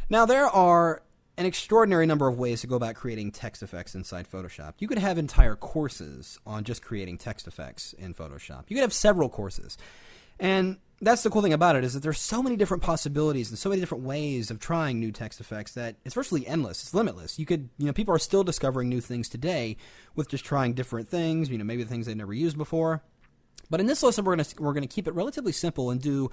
Now, there are an extraordinary number of ways to go about creating text effects inside Photoshop. You could have entire courses on just creating text effects in Photoshop. You could have several courses. And that's the cool thing about it, is that there's so many different possibilities and so many different ways of trying new text effects that it's virtually endless. It's limitless. You could, people are still discovering new things today with just trying different things, maybe the things they've never used before. But in this lesson, we're going to keep it relatively simple and do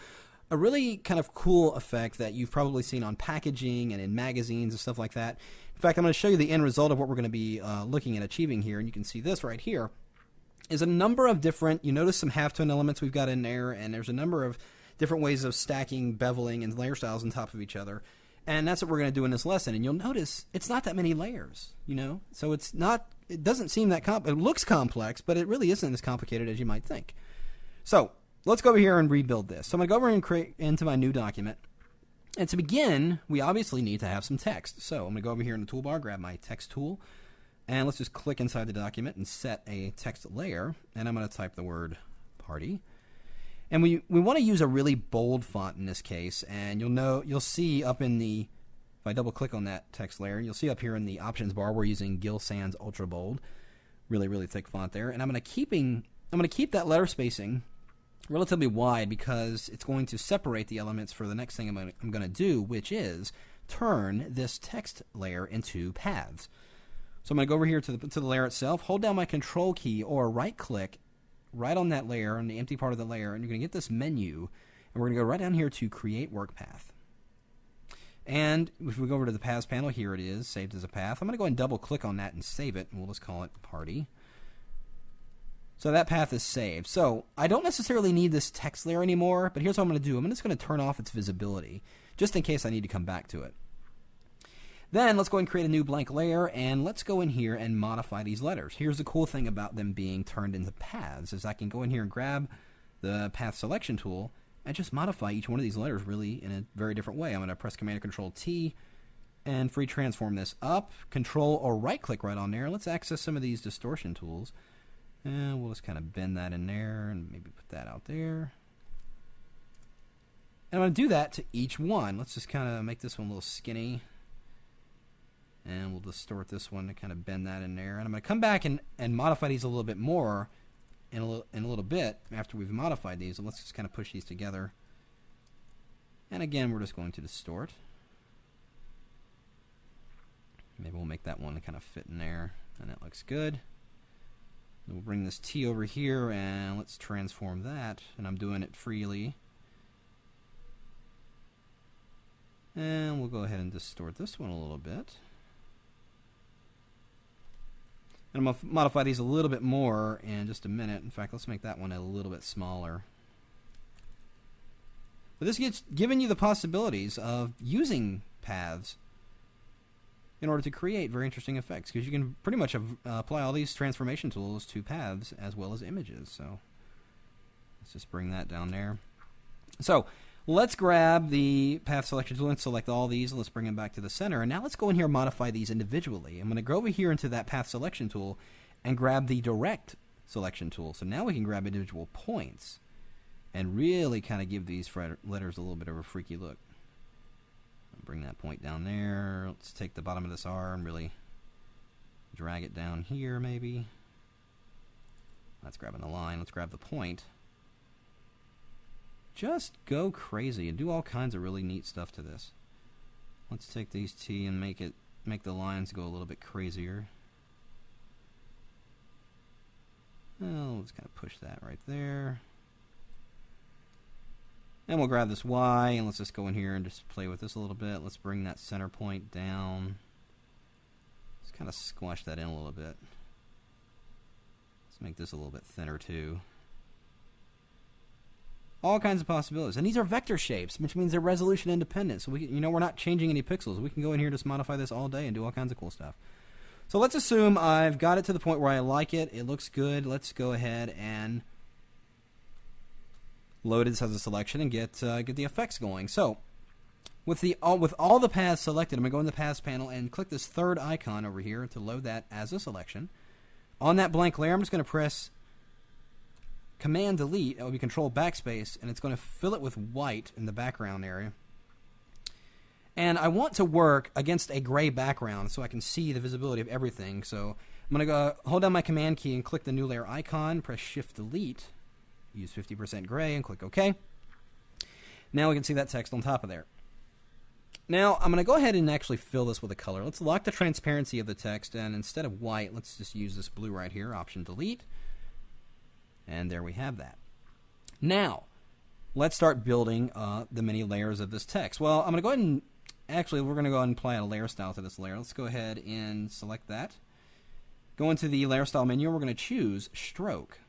a really kind of cool effect that you've probably seen on packaging and in magazines and stuff like that. In fact, I'm going to show you the end result of what we're going to be looking at achieving here, and you can see this right here is a number of different, you notice some halftone elements we've got in there, and there's a number of different ways of stacking, beveling, and layer styles on top of each other. And that's what we're going to do in this lesson. And you'll notice it's not that many layers, So it doesn't seem that it looks complex, but it really isn't as complicated as you might think. So let's go over here and rebuild this. So I'm going to go over and create into my new document. And to begin, we obviously need to have some text. So I'm going to go over here in the toolbar, grab my text tool, and let's just click inside the document and set a text layer. And I'm going to type the word party. And we want to use a really bold font in this case. And you'll see up in the, if I double click on that text layer, you'll see up here in the options bar we're using Gill Sans Ultra Bold, really, really thick font there. And I'm going to keep that letter spacing relatively wide because it's going to separate the elements for the next thing I'm going to do, which is turn this text layer into paths. So I'm going to go over here to the layer itself, hold down my control key or right click right on that layer, on the empty part of the layer, and you're going to get this menu, and we're going to go right down here to create work path. And if we go over to the paths panel, here it is, saved as a path. I'm going to go ahead and double click on that and save it, and we'll just call it party. So that path is saved. So I don't necessarily need this text layer anymore, but here's what I'm going to do. I'm just going to turn off its visibility, just in case I need to come back to it. Then let's go ahead and create a new blank layer, and let's go in here and modify these letters. Here's the cool thing about them being turned into paths, is I can go in here and grab the path selection tool and just modify each one of these letters really in a very different way. I'm going to press Command or Control T and free transform this up, Control or right click right on there. Let's access some of these distortion tools. And we'll just kind of bend that in there and maybe put that out there. And I'm going to do that to each one. Let's just kind of make this one a little skinny. And we'll distort this one to kind of bend that in there. And I'm going to come back and modify these a little bit more in a little bit after we've modified these. And let's just kind of push these together. And again, we're just going to distort. Maybe we'll make that one kind of fit in there. And that looks good. We'll bring this T over here and let's transform that, and I'm doing it freely. And we'll go ahead and distort this one a little bit. And I'm going to modify these a little bit more in just a minute. In fact, let's make that one a little bit smaller. But this gets given you the possibilities of using paths in order to create very interesting effects, because you can pretty much apply all these transformation tools to paths as well as images. So let's just bring that down there. So let's grab the path selection tool and select all these, and let's bring them back to the center. And now let's go in here and modify these individually. I'm going to go over here into that path selection tool and grab the direct selection tool. So now we can grab individual points and really kind of give these letters a little bit of a freaky look. Bring that point down there. Let's take the bottom of this R and really drag it down here maybe. That's grabbing the line. Let's grab the point. Just go crazy and do all kinds of really neat stuff to this. Let's take these T and make the lines go a little bit crazier. Well, let's kind of push that right there. And we'll grab this Y, and let's just go in here and just play with this a little bit. Let's bring that center point down. Let's kind of squash that in a little bit. Let's make this a little bit thinner too. All kinds of possibilities. And these are vector shapes, which means they're resolution independent. So we're not changing any pixels. We can go in here and just modify this all day and do all kinds of cool stuff. So let's assume I've got it to the point where I like it. It looks good. Let's go ahead and load this as a selection and get the effects going. So with all the paths selected, I'm going to go in the paths panel and click this third icon over here to load that as a selection. On that blank layer, I'm just going to press Command Delete. It will be Control Backspace, and it's going to fill it with white in the background area. And I want to work against a gray background so I can see the visibility of everything. So I'm going to go hold down my command key and click the new layer icon, press Shift Delete, use 50% gray and click OK. Now we can see that text on top of there. Now I'm going to go ahead and actually fill this with a color. Let's lock the transparency of the text, and instead of white, let's just use this blue right here, Option Delete. And there we have that. Now, let's start building the many layers of this text. Well, I'm going to go ahead and actually, we're going to go ahead and apply a layer style to this layer. Let's go ahead and select that. Go into the layer style menu. We're going to choose stroke.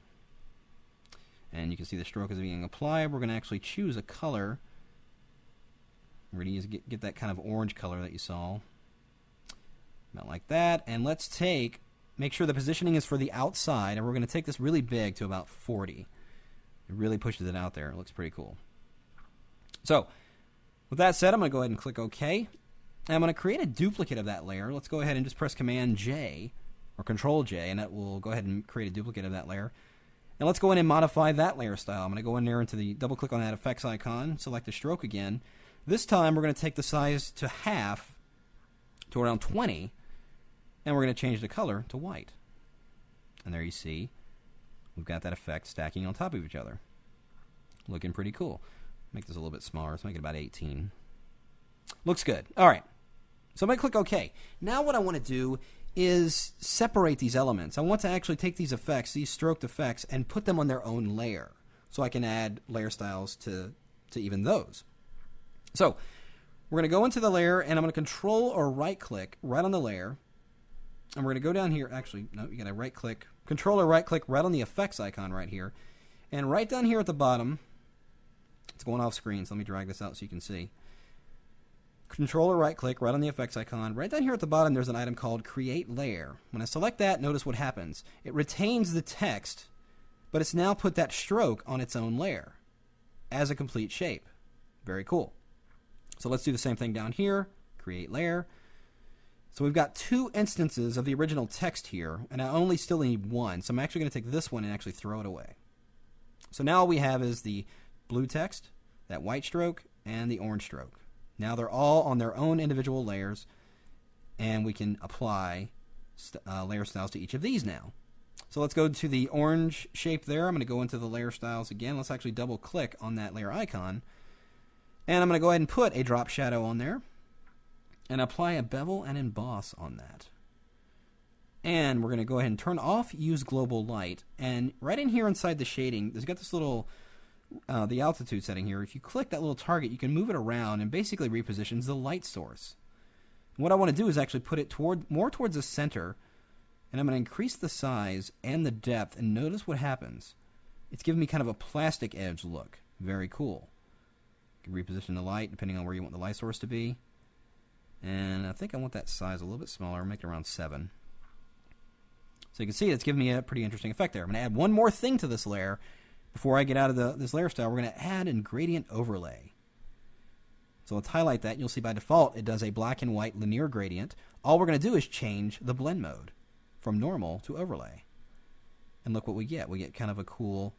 And you can see the stroke is being applied. We're going to actually choose a color. We're going to get that kind of orange color that you saw. About like that. And let's make sure the positioning is for the outside. And we're going to take this really big to about 40. It really pushes it out there. It looks pretty cool. So, with that said, I'm going to go ahead and click OK. And I'm going to create a duplicate of that layer. Let's go ahead and just press Command J or Control J, and that will go ahead and create a duplicate of that layer. And let's go in and modify that layer style. I'm going to go in there into the double click on that effects icon, select the stroke again. This time we're going to take the size to half, to around 20, and we're going to change the color to white. And there you see we've got that effect stacking on top of each other. Looking pretty cool. Make this a little bit smaller. Let's make it about 18. Looks good. All right. So I'm going to click OK. Now what I want to do is separate these elements. I want to actually take these effects, these stroked effects, and put them on their own layer so I can add layer styles to even those. So we're going to go into the layer, and I'm going to control or right click right on the layer. And we're going to go down here. Actually, no, you got to right click. Control or right click right on the effects icon right here. And right down here at the bottom, it's going off screen, so let me drag this out so you can see. Control or right click right on the effects icon. Right down here at the bottom, there's an item called Create Layer. When I select that, notice what happens. It retains the text, but it's now put that stroke on its own layer as a complete shape. Very cool. So let's do the same thing down here. Create Layer. So we've got two instances of the original text here, and I only still need one. So I'm actually going to take this one and actually throw it away. So now all we have is the blue text, that white stroke, and the orange stroke. Now they're all on their own individual layers, and we can apply layer styles to each of these now. So let's go to the orange shape there. I'm going to go into the layer styles again. Let's actually double click on that layer icon. And I'm going to go ahead and put a drop shadow on there and apply a bevel and emboss on that. And we're going to go ahead and turn off Use Global Light. And right in here inside the shading, there's got this little the altitude setting here. If you click that little target, you can move it around and basically repositions the light source. And what I want to do is actually put it more towards the center, and I'm going to increase the size and the depth, and notice what happens. It's giving me kind of a plastic edge look. Very cool. You can reposition the light depending on where you want the light source to be. And I think I want that size a little bit smaller, make it around 7. So you can see it's giving me a pretty interesting effect there. I'm going to add one more thing to this layer. Before I get out of this layer style, we're going to add a gradient overlay. So let's highlight that. And you'll see by default it does a black and white linear gradient. All we're going to do is change the blend mode from normal to overlay. And look what we get. We get kind of a cool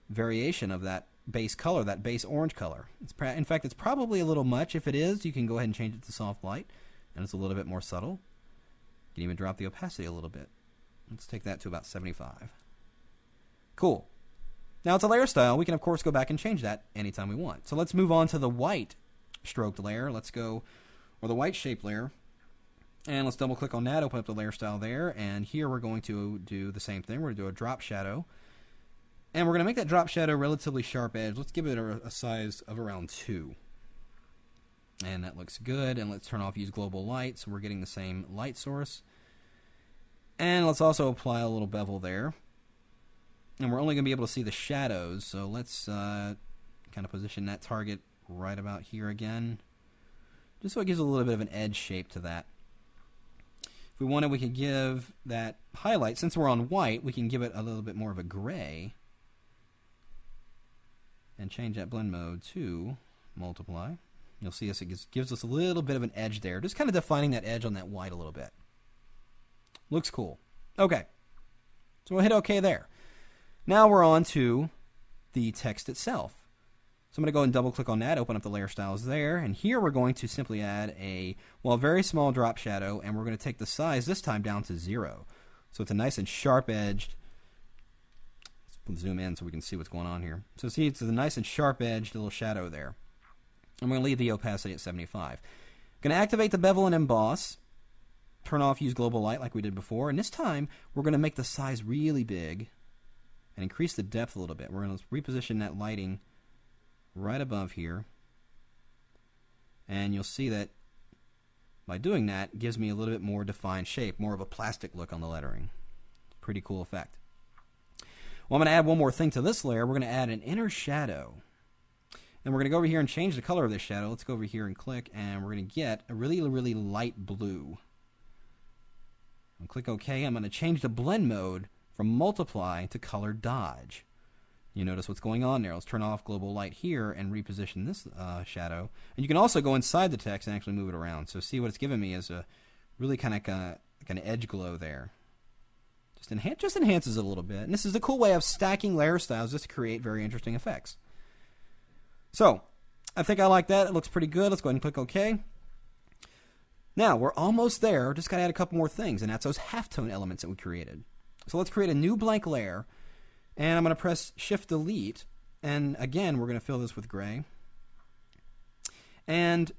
variation of that base color, that base orange color. In fact, it's probably a little much. If it is, you can go ahead and change it to soft light, and it's a little bit more subtle. You can even drop the opacity a little bit. Let's take that to about 75. Cool. Now it's a layer style. We can, of course, go back and change that anytime we want. So let's move on to the white stroked layer. Let's go, or the white shape layer. And let's double click on that, open up the layer style there. And here we're going to do the same thing. We're going to do a drop shadow. And we're going to make that drop shadow relatively sharp edge. Let's give it a size of around 2. And that looks good. And let's turn off Use Global Light so we're getting the same light source. And let's also apply a little bevel there. And we're only going to be able to see the shadows, so let's kind of position that target right about here again, just so it gives a little bit of an edge shape to that. If we wanted, we could give that highlight, since we're on white, we can give it a little bit more of a gray, and change that blend mode to multiply. You'll see it gives us a little bit of an edge there, just kind of defining that edge on that white a little bit. Looks cool. Okay, so we'll hit OK there. Now we're on to the text itself. So I'm going to go and double click on that, open up the layer styles there, and here we're going to simply add a very small drop shadow, and we're going to take the size this time down to 0. So it's a nice and sharp edged. Let's zoom in so we can see what's going on here. So see, it's a nice and sharp edged little shadow there. I'm going to leave the opacity at 75. Going to activate the bevel and emboss. Turn off use global light like we did before, and this time we're going to make the size really big and increase the depth a little bit. We're going to reposition that lighting right above here, and you'll see that by doing that, it gives me a little bit more defined shape, more of a plastic look on the lettering. Pretty cool effect. Well, I'm going to add one more thing to this layer. We're going to add an inner shadow, and we're going to go over here and change the color of this shadow. Let's go over here and click, and we're going to get a really, really light blue. And click OK. I'm going to change the blend mode from multiply to color dodge. You notice what's going on there. Let's turn off global light here and reposition this shadow. And you can also go inside the text and actually move it around. So see what it's giving me is a really kind of an edge glow there. Just enhances it a little bit. And this is a cool way of stacking layer styles just to create very interesting effects. So I think I like that. It looks pretty good. Let's go ahead and click OK. Now we're almost there. Just got to add a couple more things, and that's those halftone elements that we created. So let's create a new blank layer. And I'm going to press Shift-Delete, and again, we're going to fill this with gray. And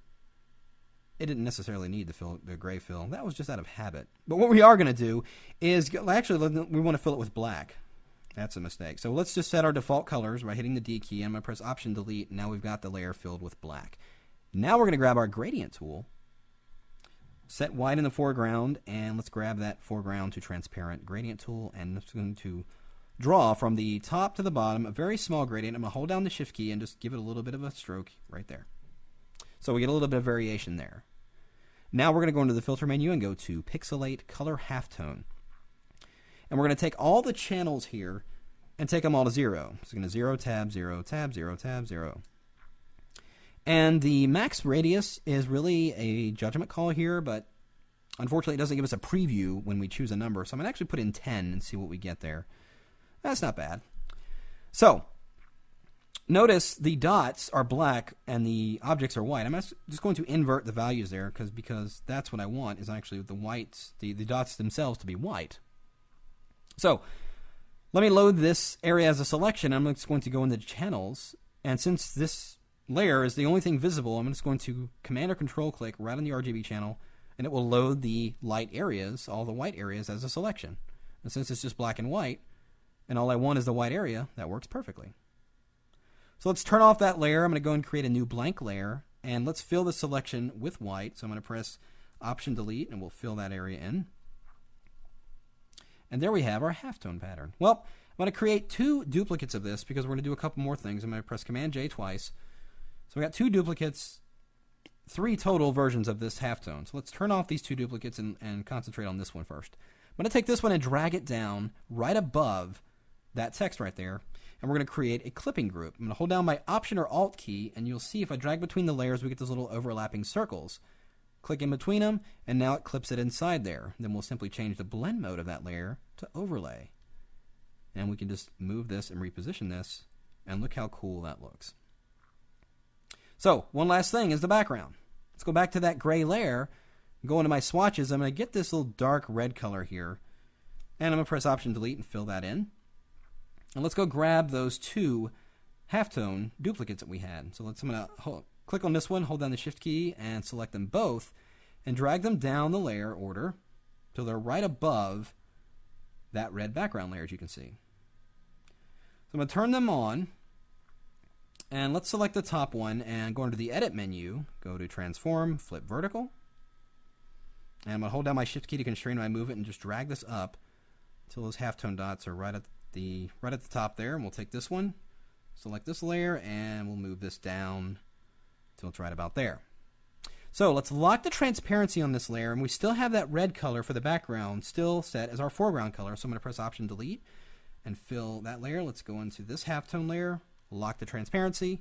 it didn't necessarily need the gray fill. That was just out of habit. But what we are going to do is, actually, we want to fill it with black. That's a mistake. So let's just set our default colors by hitting the D key, and I'm going to press Option-Delete, and now we've got the layer filled with black. Now we're going to grab our gradient tool, set white in the foreground, and let's grab that foreground to transparent gradient tool, and it's going to draw from the top to the bottom a very small gradient. I'm going to hold down the Shift key and just give it a little bit of a stroke right there. So we get a little bit of variation there. Now we're going to go into the filter menu and go to Pixelate Color Halftone. And we're going to take all the channels here and take them all to 0. So we're going to 0, tab, 0, tab, 0, tab, 0. And the max radius is really a judgment call here, but unfortunately it doesn't give us a preview when we choose a number. So I'm going to actually put in 10 and see what we get there. That's not bad. So notice the dots are black and the objects are white. I'm just going to invert the values there because that's what I want is actually the whites, the dots themselves to be white. So let me load this area as a selection. I'm just going to go into channels, and since this layer is the only thing visible, I'm just going to Command or Control click right on the RGB channel, and it will load the light areas, all the white areas, as a selection. And since it's just black and white, and all I want is the white area, that works perfectly. So let's turn off that layer. I'm going to go and create a new blank layer, and let's fill the selection with white. So I'm going to press Option-Delete, and we'll fill that area in. And there we have our halftone pattern. Well, I'm going to create 2 duplicates of this because we're going to do a couple more things. I'm going to press Command-J twice. So we got 2 duplicates, 3 total versions of this halftone. So let's turn off these 2 duplicates and concentrate on this one first. I'm going to take this one and drag it down right above that text right there, and we're going to create a clipping group. I'm going to hold down my Option or Alt key, and you'll see if I drag between the layers, we get those little overlapping circles. Click in between them, and now it clips it inside there. Then we'll simply change the blend mode of that layer to overlay. And we can just move this and reposition this, and look how cool that looks. So, one last thing is the background. Let's go back to that gray layer, go into my swatches. I'm going to get this little dark red color here, and I'm going to press Option-Delete and fill that in. And let's go grab those 2 halftone duplicates that we had. So I'm going to click on this one, hold down the Shift key, and select them both, and drag them down the layer order till they're right above that red background layer, as you can see. So I'm going to turn them on, and let's select the top one and go into the Edit menu, go to Transform, Flip Vertical, and I'm going to hold down my Shift key to constrain when I move it and just drag this up until those halftone dots are right at the top there. And we'll take this one, select this layer, and we'll move this down until it's right about there. So let's lock the transparency on this layer, and we still have that red color for the background still set as our foreground color. So I'm going to press Option-Delete and fill that layer. Let's go into this halftone layer, lock the transparency,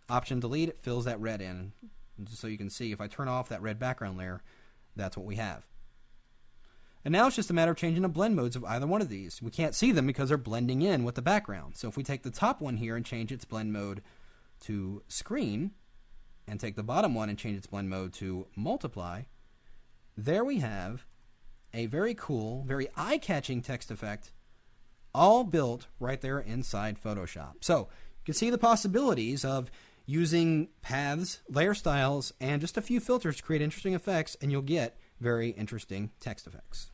Option-Delete, it fills that red in. And just so you can see, if I turn off that red background layer, that's what we have. And now it's just a matter of changing the blend modes of either one of these. We can't see them because they're blending in with the background. So if we take the top one here and change its blend mode to screen and take the bottom one and change its blend mode to multiply, there we have a very cool, very eye-catching text effect, all built right there inside Photoshop. So you can see the possibilities of using paths, layer styles, and just a few filters to create interesting effects, and you'll get very interesting text effects.